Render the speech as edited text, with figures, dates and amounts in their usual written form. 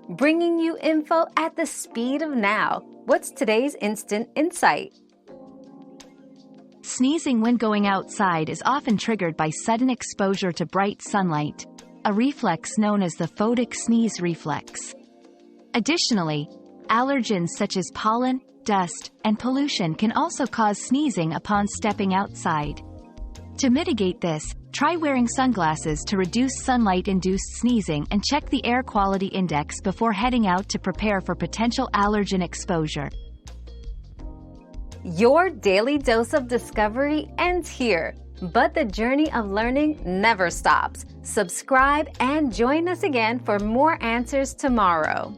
bringing you info at the speed of now. What's today's instant insight? Sneezing when going outside is often triggered by sudden exposure to bright sunlight, a reflex known as the photic sneeze reflex. Additionally, allergens such as pollen, dust, and pollution can also cause sneezing upon stepping outside. To mitigate this, try wearing sunglasses to reduce sunlight-induced sneezing and check the air quality index before heading out to prepare for potential allergen exposure. Your daily dose of discovery ends here, but the journey of learning never stops. Subscribe and join us again for more answers tomorrow.